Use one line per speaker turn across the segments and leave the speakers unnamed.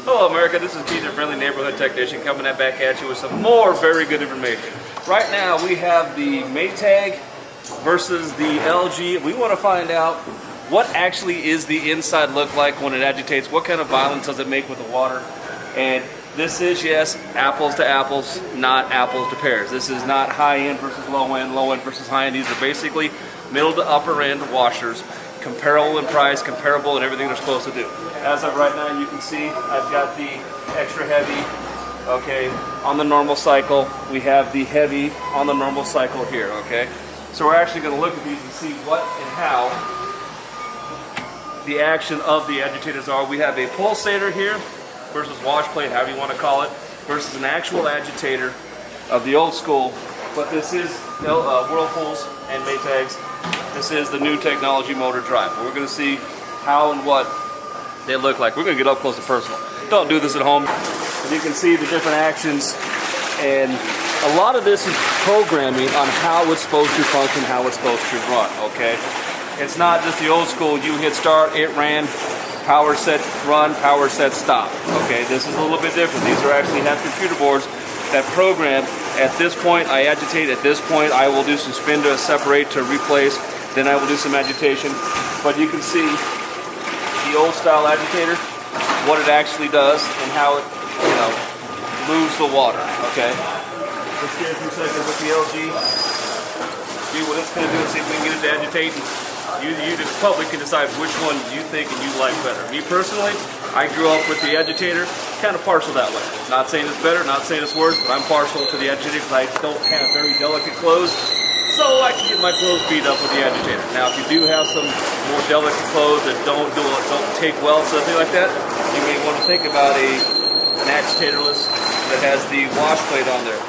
Hello America, this is Keith, your friendly neighborhood technician, coming back at you with some more very good information. Right now we have the Maytag versus the LG. We want to find out what actually is the inside look like when it agitates, what kind of violence does it make with the water. And this is, yes, apples to apples, not apples to pears. This is not high end versus low end versus high end. These are basically middle to upper end washers, comparable in price, comparable in everything they're supposed to do. As of right now, you can see I've got the extra heavy, okay, on the normal cycle. We have the heavy on the normal cycle here, okay? So we're actually going to look at these and see what and how the action of the agitators are. We have a pulsator here versus wash plate, however you want to call it, versus an actual agitator of the old school. But this is Whirlpools and Maytags. This is the new technology motor drive. We're going to see how and what they look like. We're going to get up close and personal. Don't do this at home. And you can see the different actions, and a lot of this is programming on how it's supposed to function, how it's supposed to run, okay? It's not just the old school, you hit start, it ran, power set run, power set stop, okay? This is a little bit different. These are actually have computer boards that program, at this point I agitate, at this point I will do some spin to separate to replace, then I will do some agitation. But you can see the old style agitator, what it actually does and how it, moves the water, okay? Let's get a few seconds with the LG. See what it's going to do and see if we can get it to agitate. You the public can decide which one you think and you like better. Me personally, I grew up with the agitator, kind of partial that way. Not saying it's better, not saying it's worse, but I'm partial to the agitator because I don't have very delicate clothes, so I can get my clothes beat up with the agitator. Now, if you do have some more delicate clothes that don't take well, something like that, you may want to think about an agitatorless that has the wash plate on there.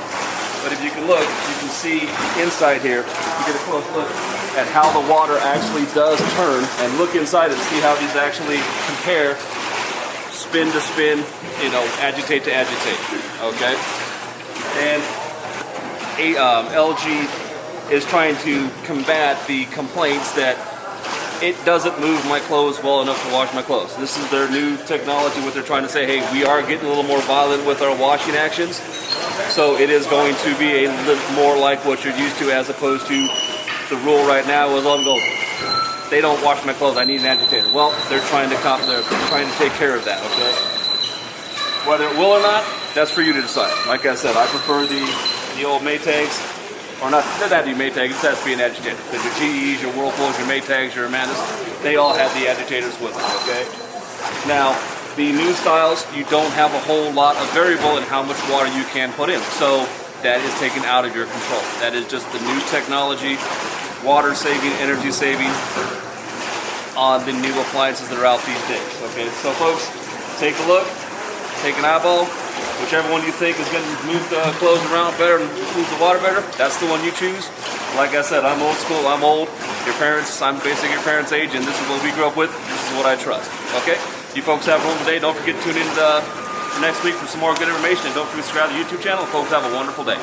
But if you can look, you can see inside here, you get a close look at how the water actually does turn, and look inside and see how these actually compare spin to spin, agitate to agitate, okay? And LG is trying to combat the complaints that it doesn't move my clothes well enough to wash my clothes. This is their new technology, what they're trying to say, hey, we are getting a little more violent with our washing actions, so it is going to be a little more like what you're used to, as opposed to the rule right now is, they don't wash my clothes, I need an agitator. Well, they're trying to take care of that, okay? Whether it will or not, that's for you to decide. Like I said, I prefer the old Maytags, or not, it doesn't have to be Maytag, it just has to be an agitator. Because your GEs, your Whirlpools, your Maytags, your Amandas, they all have the agitators with them, okay? Now, the new styles, you don't have a whole lot of variable in how much water you can put in. So that is taken out of your control. That is just the new technology, water saving, energy saving on the new appliances that are out these days, okay? So folks, take a look, take an eyeball. Whichever one you think is going to move the clothes around better and move the water better, that's the one you choose. Like I said, I'm old school, I'm old. I'm basically your parents' age, and this is what we grew up with. This is what I trust, okay? You folks have a wonderful day. Don't forget to tune in next week for some more good information, and don't forget to subscribe to the YouTube channel. Folks, have a wonderful day.